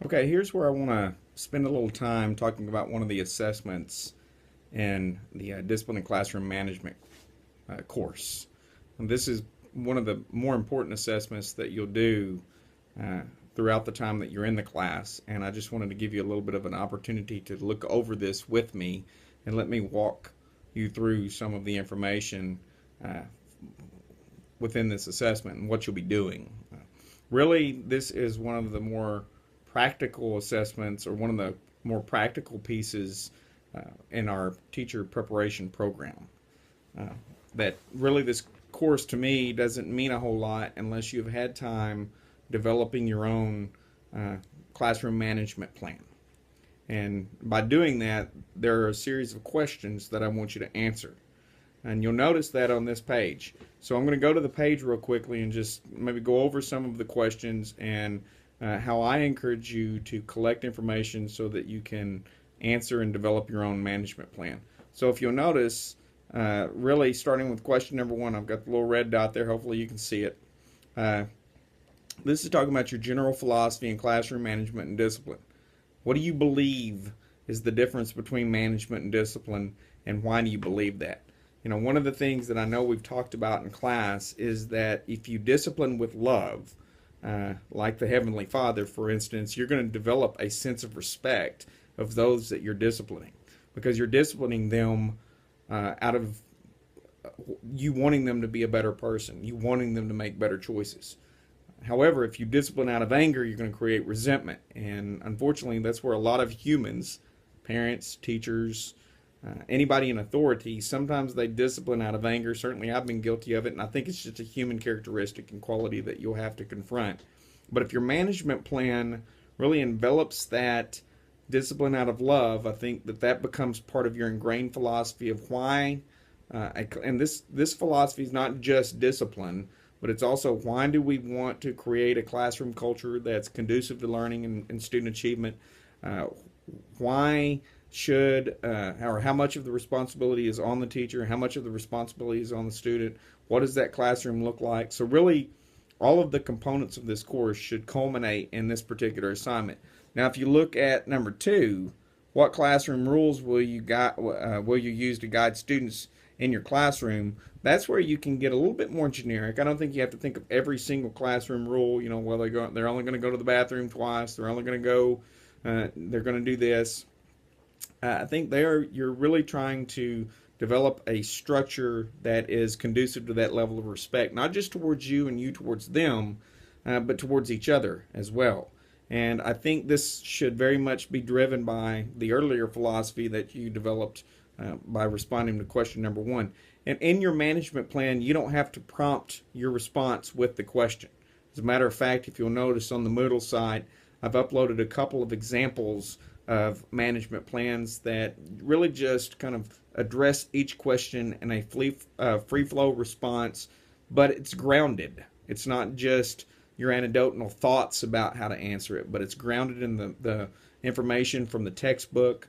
Okay, here's where I want to spend a little time talking about one of the assessments in the Discipline and Classroom Management course. And this is one of the more important assessments that you'll do uh, throughout the time that you're in the class. And I just wanted to give you a little bit of an opportunity to look over this with me and let me walk you through some of the information uh, within this assessment and what you'll be doing. Really, this is one of the more practical assessments or one of the more practical pieces in our teacher preparation program. Uh, that really, this course to me doesn't mean a whole lot unless you've had time developing your own uh, classroom management plan. And by doing that, there are a series of questions that I want you to answer. And you'll notice that on this page. So I'm going to go to the page real quickly and just maybe go over some of the questions and how I encourage you to collect information so that you can answer and develop your own management plan. So if you'll notice, really starting with question number one, I've got the little red dot there. Hopefully you can see it. Uh, this is talking about your general philosophy in classroom management and discipline. What do you believe is the difference between management and discipline, and why do you believe that? One of the things that I know we've talked about in class is that if you discipline with love, like the Heavenly Father, for instance, you're going to develop a sense of respect of those that you're disciplining because you're disciplining them out of you wanting them to be a better person, you wanting them to make better choices. However, if you discipline out of anger, you're going to create resentment. And unfortunately, that's where a lot of humans, parents, teachers, anybody in authority, sometimes they discipline out of anger. Certainly, I've been guilty of it, and I think it's just a human characteristic and quality that you'll have to confront. But if your management plan really envelops that discipline out of love, I think that becomes part of your ingrained philosophy of why. And this philosophy is not just discipline, but it's also why do we want to create a classroom culture that's conducive to learning and student achievement? Uh, why should or how much of the responsibility is on the teacher? How much of the responsibility is on the student? What does that classroom look like? So really, all of the components of this course should culminate in this particular assignment. Now, if you look at number two, what classroom rules will you use to guide students in your classroom? That's where you can get a little bit more generic. I don't think you have to think of every single classroom rule. Well, they're only going to go to the bathroom twice. They're only going to go. They're going to do this. I think you're really trying to develop a structure that is conducive to that level of respect, not just towards you and you towards them, but towards each other as well. And I think this should very much be driven by the earlier philosophy that you developed by responding to question number one. And in your management plan, you don't have to prompt your response with the question. As a matter of fact, if you'll notice on the Moodle site, I've uploaded a couple of examples of management plans that really just kind of address each question in a free flow response, but it's grounded. It's not just your anecdotal thoughts about how to answer it, but it's grounded in the information from the textbook,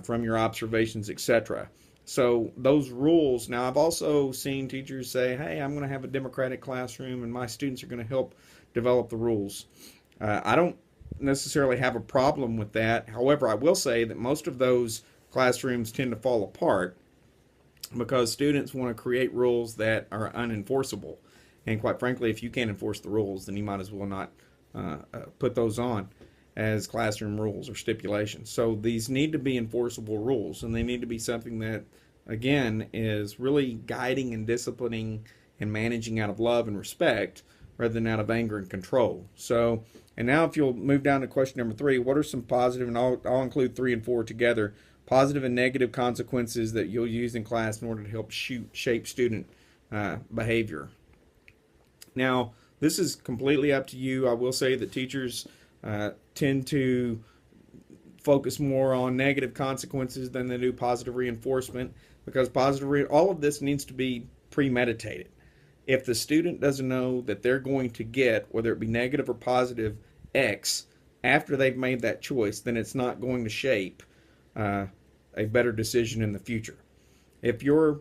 from your observations, etc. So those rules. Now, I've also seen teachers say, "Hey, I'm going to have a democratic classroom, and my students are going to help develop the rules." I don't necessarily have a problem with that. However, I will say that most of those classrooms tend to fall apart because students want to create rules that are unenforceable. And quite frankly, if you can't enforce the rules, then you might as well not put those on as classroom rules or stipulations. So these need to be enforceable rules, and they need to be something that, again, is really guiding and disciplining and managing out of love and respect rather than out of anger and control. So, and now if you'll move down to question number three, what are some positive, and I'll include three and four together, positive and negative consequences that you'll use in class in order to help shape student behavior? Now, this is completely up to you. I will say that teachers tend to focus more on negative consequences than they do positive reinforcement because all of this needs to be premeditated. If the student doesn't know that they're going to get, whether it be negative or positive, X after they've made that choice, then it's not going to shape a better decision in the future. If your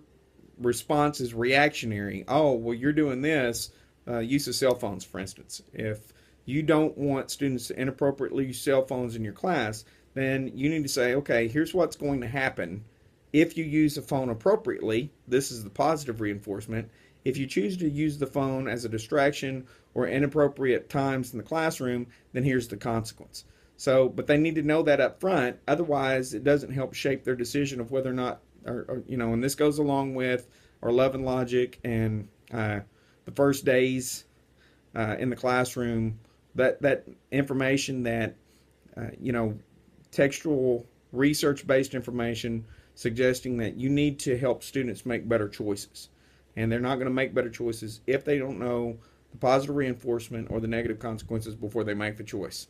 response is reactionary, oh, well, you're doing this, use of cell phones, for instance. If you don't want students to inappropriately use cell phones in your class, then you need to say, okay, here's what's going to happen if you use the phone appropriately. This is the positive reinforcement. If you choose to use the phone as a distraction or inappropriate times in the classroom, then here's the consequence. So, but they need to know that up front. Otherwise, it doesn't help shape their decision of whether or not, and this goes along with our love and logic and the first days in the classroom. That information, that textual research-based information suggesting that you need to help students make better choices. And they're not going to make better choices if they don't know the positive reinforcement or the negative consequences before they make the choice.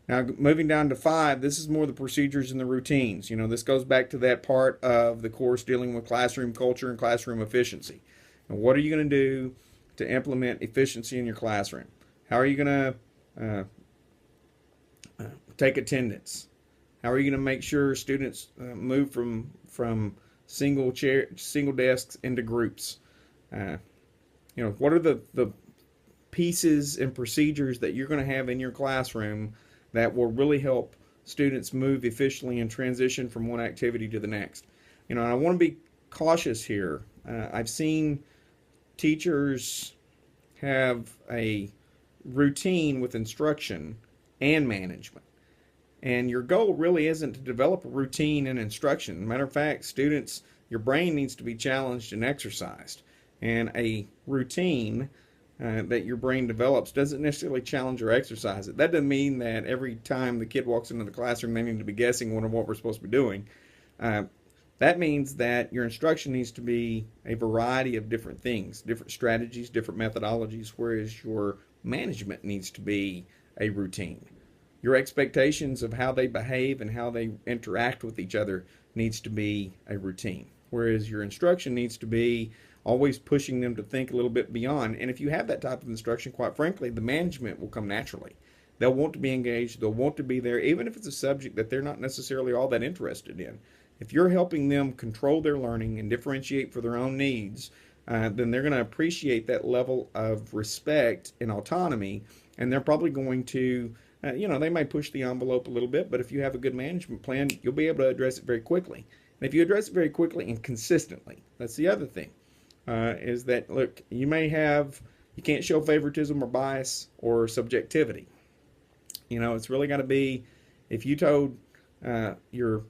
Now, moving down to 5, this is more the procedures and the routines. This goes back to that part of the course dealing with classroom culture and classroom efficiency. And what are you going to do to implement efficiency in your classroom? How are you going to take attendance? How are you going to make sure students move from single desks into groups? What are the pieces and procedures that you're going to have in your classroom that will really help students move efficiently and transition from one activity to the next? And I want to be cautious here. I've seen teachers have a routine with instruction and management. And your goal really isn't to develop a routine and instruction. Matter of fact, students, your brain needs to be challenged and exercised. And a routine that your brain develops doesn't necessarily challenge or exercise it. That doesn't mean that every time the kid walks into the classroom they need to be guessing what we're supposed to be doing. That means that your instruction needs to be a variety of different things, different strategies, different methodologies, whereas your management needs to be a routine. Your expectations of how they behave and how they interact with each other needs to be a routine, whereas your instruction needs to be always pushing them to think a little bit beyond. And if you have that type of instruction, quite frankly, the management will come naturally. They'll want to be engaged. They'll want to be there, even if it's a subject that they're not necessarily all that interested in. If you're helping them control their learning and differentiate for their own needs, then they're going to appreciate that level of respect and autonomy, and they're probably going to they may push the envelope a little bit, but if you have a good management plan, you'll be able to address it very quickly. And if you address it very quickly and consistently, that's the other thing, is that, look, you can't show favoritism or bias or subjectivity. It's really got to be, if you told your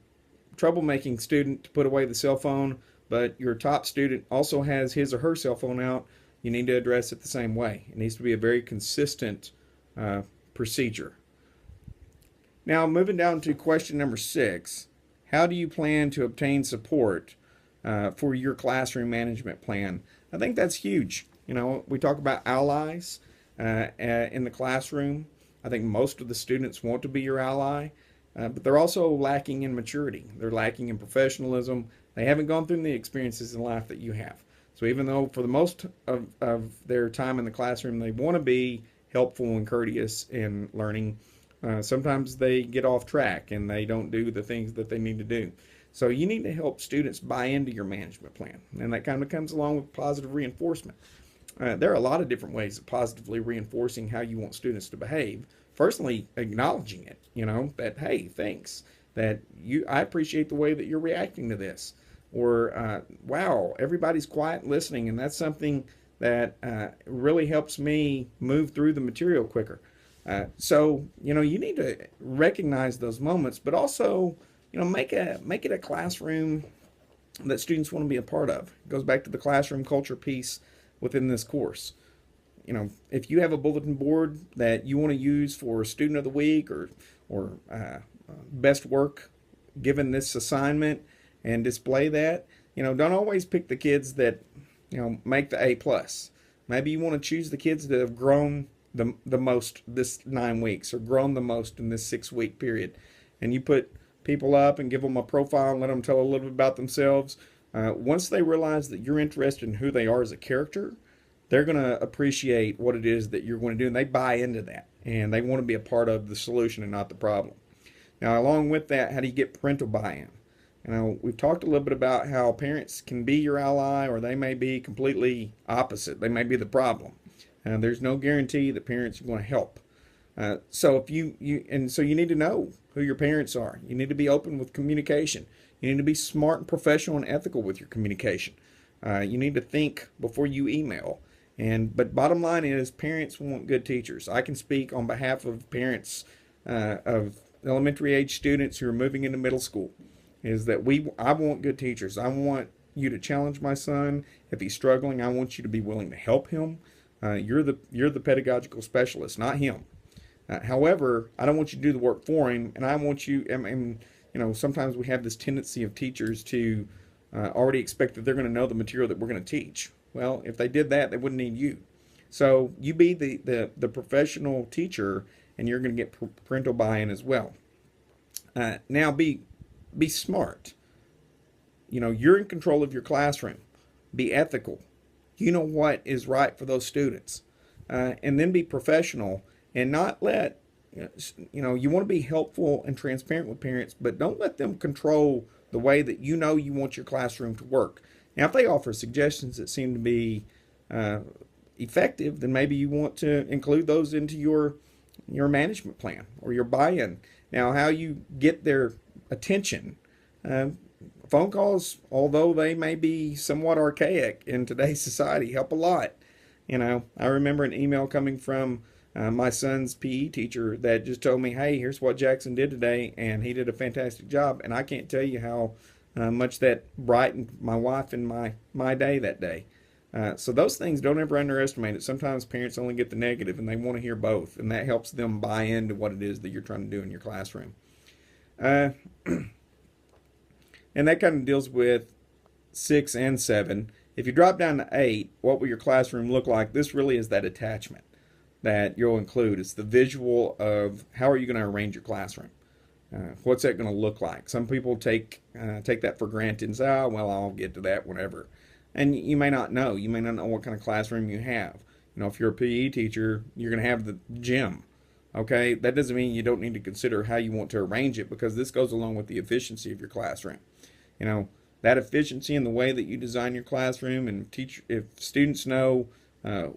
troublemaking student to put away the cell phone, but your top student also has his or her cell phone out, you need to address it the same way. It needs to be a very consistent procedure. Now, moving down to question number 6, how do you plan to obtain support for your classroom management plan? I think that's huge. We talk about allies in the classroom. I think most of the students want to be your ally, but they're also lacking in maturity. They're lacking in professionalism. They haven't gone through the experiences in life that you have. So even though for the most of their time in the classroom they want to be helpful and courteous in learning, sometimes they get off track and they don't do the things that they need to do. So you need to help students buy into your management plan, and that kind of comes along with positive reinforcement. There are a lot of different ways of positively reinforcing how you want students to behave. Firstly, acknowledging it, that, hey, thanks, that I appreciate the way that you're reacting to this, or wow, everybody's quiet and listening, and that's something that really helps me move through the material quicker. So you need to recognize those moments, but also make it a classroom that students want to be a part of. It goes back to the classroom culture piece within this course. If you have a bulletin board that you want to use for student of the week or best work given this assignment and display that, don't always pick the kids that make the A plus. Maybe you want to choose the kids that have grown the most this 9 weeks or grown the most in this 6-week period, and you put people up and give them a profile and let them tell a little bit about themselves. Once they realize that you're interested in who they are as a character, they're going to appreciate what it is that you're going to do, and they buy into that, and they want to be a part of the solution and not the problem. Now, along with that, how do you get parental buy-in? We've talked a little bit about how parents can be your ally, or they may be completely opposite. They may be the problem. There's no guarantee that parents are going to help. So if so you need to know who your parents are. You need to be open with communication. You need to be smart and professional and ethical with your communication. You need to think before you email. But bottom line is, parents want good teachers. I can speak on behalf of parents of elementary age students who are moving into middle school. Is that I want good teachers. I want you to challenge my son. If he's struggling, I want you to be willing to help him. You're the pedagogical specialist, not him. However, I don't want you to do the work for him, and I want you. And sometimes we have this tendency of teachers to already expect that they're going to know the material that we're going to teach. Well, if they did that, they wouldn't need you. So you be the professional teacher, and you're going to get parental buy-in as well. Now, be smart. You're in control of your classroom. Be ethical. You know what is right for those students, and then be professional and not let you want to be helpful and transparent with parents, but don't let them control the way that you want your classroom to work. Now, if they offer suggestions that seem to be effective, then maybe you want to include those into your management plan or your buy-in. Now, how you get their attention, phone calls, although they may be somewhat archaic in today's society, help a lot. I remember an email coming from my son's PE teacher that just told me, hey, here's what Jackson did today, and he did a fantastic job. And I can't tell you how much that brightened my wife and my day that day. So those things, don't ever underestimate it. Sometimes parents only get the negative, and they want to hear both, and that helps them buy into what it is that you're trying to do in your classroom. And that kind of deals with 6 and 7. If you drop down to 8, what will your classroom look like? This really is that attachment that you'll include. It's the visual of how are you going to arrange your classroom. What's that going to look like? Some people take that for granted and say, oh, well, I'll get to that whenever. And you may not know. You may not know what kind of classroom you have. If you're a PE teacher, you're going to have the gym. Okay, that doesn't mean you don't need to consider how you want to arrange it, because this goes along with the efficiency of your classroom. That efficiency in the way that you design your classroom, and if students know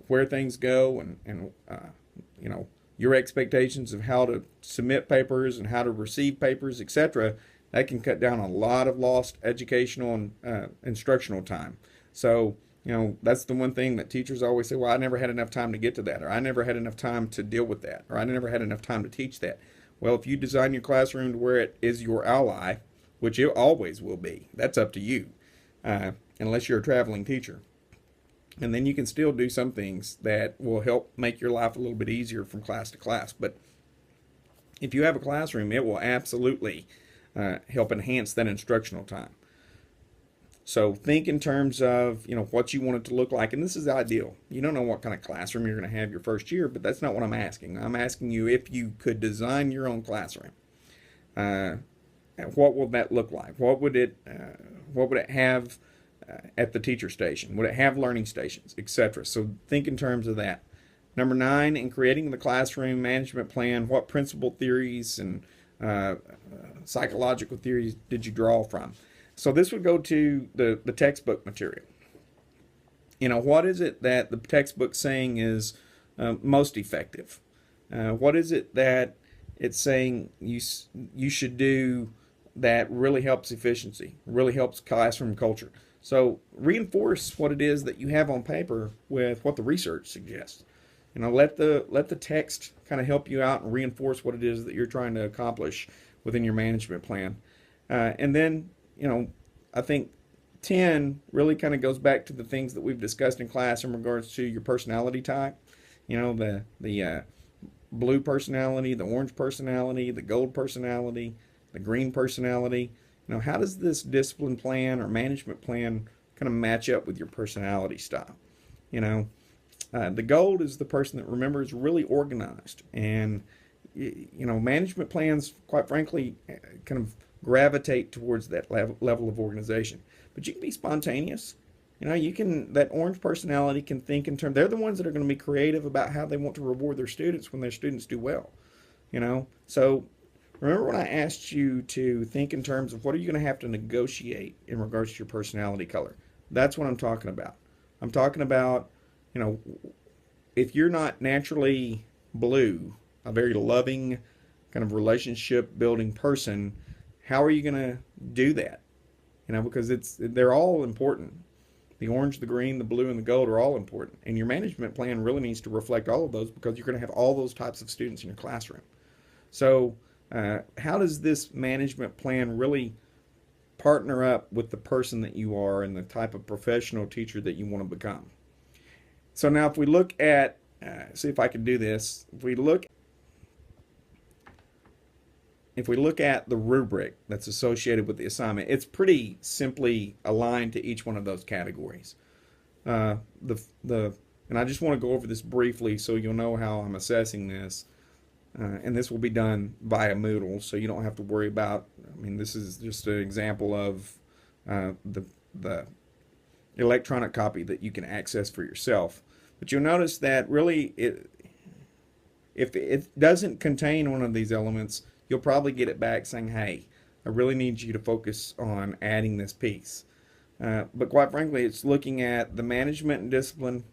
where things go, and your expectations of how to submit papers and how to receive papers, etc., that can cut down a lot of lost educational and instructional time. So that's the one thing that teachers always say, well, I never had enough time to get to that, or I never had enough time to deal with that, or I never had enough time to teach that. Well, if you design your classroom to where it is your ally, which it always will be, that's up to you, unless you're a traveling teacher. And then you can still do some things that will help make your life a little bit easier from class to class. But if you have a classroom, it will absolutely help enhance that instructional time. So think in terms of what you want it to look like, and this is ideal. You don't know what kind of classroom you're going to have your first year, but that's not what I'm asking. I'm asking you if you could design your own classroom. What will that look like? What would it have at the teacher station? Would it have learning stations, etc.? So think in terms of that. Number 9, in creating the classroom management plan, what principal theories and psychological theories did you draw from? So this would go to the textbook material. What is it that the textbook's saying is most effective? What is it that it's saying you should do that really helps efficiency, really helps classroom culture? So reinforce what it is that you have on paper with what the research suggests. Let the text kind of help you out and reinforce what it is that you're trying to accomplish within your management plan. And then, I think 10 really kind of goes back to the things that we've discussed in class in regards to your personality type. The blue personality, the orange personality, the gold personality, the green personality. How does this discipline plan or management plan kind of match up with your personality style? The gold is the person that, remember, is really organized. And, management plans, quite frankly, kind of gravitate towards that level of organization. But you can be spontaneous. That orange personality can think in terms, they're the ones that are going to be creative about how they want to reward their students when their students do well. So remember when I asked you to think in terms of what are you going to have to negotiate in regards to your personality color? That's what I'm talking about. I'm talking about, if you're not naturally blue, a very loving, kind of relationship building person, how are you going to do that? Because they're all important. The orange, the green, the blue, and the gold are all important. And your management plan really needs to reflect all of those, because you're going to have all those types of students in your classroom. So how does this management plan really partner up with the person that you are and the type of professional teacher that you want to become? So now if we look at, see if I can do this, if we look at the rubric that's associated with the assignment, it's pretty simply aligned to each one of those categories. And I just want to go over this briefly so you'll know how I'm assessing this. And this will be done via Moodle, so you don't have to worry about, this is just an example of the electronic copy that you can access for yourself. But you'll notice that really, if it doesn't contain one of these elements, you'll probably get it back saying, hey, I really need you to focus on adding this piece. But quite frankly, it's looking at the management and discipline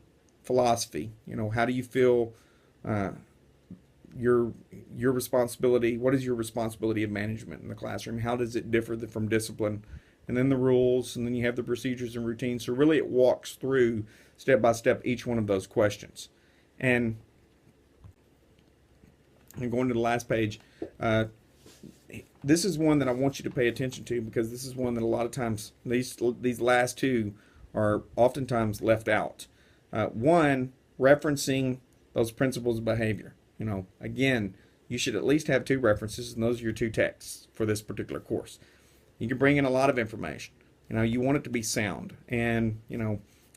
philosophy. How do you feel your responsibility, what is your responsibility of management in the classroom? How does it differ from discipline? And then the rules, and then you have the procedures and routines. So really it walks through step by step each one of those questions. And going to the last page, this is one that I want you to pay attention to, because this is one that a lot of times, these last two are oftentimes left out. One, referencing those principles of behavior. Again, you should at least have 2 references, and those are your 2 texts for this particular course. You can bring in a lot of information. You want it to be sound. And,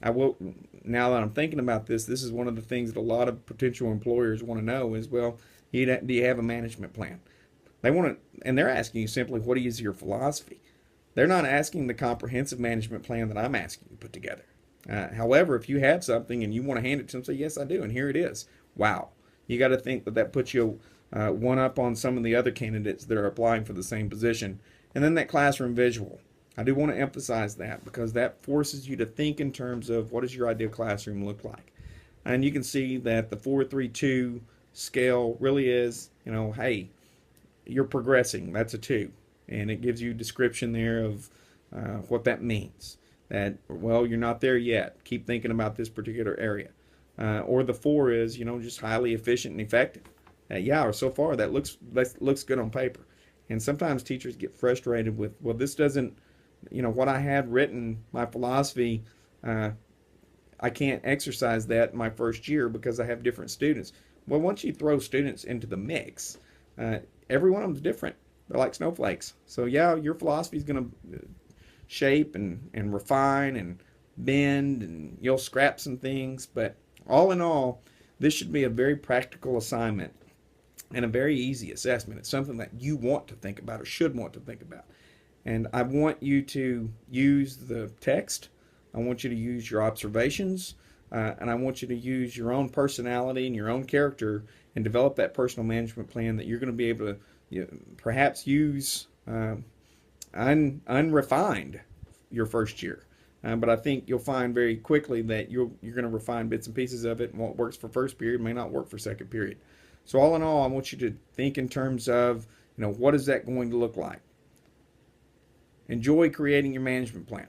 I will, now that I'm thinking about this, this is one of the things that a lot of potential employers want to know is, well, do you have a management plan? They want to, and they're asking you simply, what is your philosophy? They're not asking the comprehensive management plan that I'm asking you to put together. However, if you have something and you want to hand it to them, say, yes, I do, and here it is. Wow. You got to think that puts you one up on some of the other candidates that are applying for the same position. And then that classroom visual. I do want to emphasize that, because that forces you to think in terms of what does your ideal classroom look like. And you can see that the 4-3-2 scale really is, hey, you're progressing. That's a 2. And it gives you description there of what that means. That, well, you're not there yet. Keep thinking about this particular area. Or the 4 is, just highly efficient and effective. Or so far that looks good on paper. And sometimes teachers get frustrated with, well, this doesn't, what I had written, my philosophy, I can't exercise that in my first year because I have different students. Well, once you throw students into the mix, every one of them is different. They're like snowflakes. So your philosophy is going to shape and refine and bend, and you'll scrap some things. But all in all, this should be a very practical assignment and a very easy assessment. It's something that you want to think about or should want to think about. And I want you to use the text. I want you to use your observations. And I want you to use your own personality and your own character and develop that personal management plan that you're going to be able to perhaps use unrefined your first year. But I think you'll find very quickly that you're going to refine bits and pieces of it, and what works for first period may not work for second period. So all in all, I want you to think in terms of, what is that going to look like? Enjoy creating your management plan.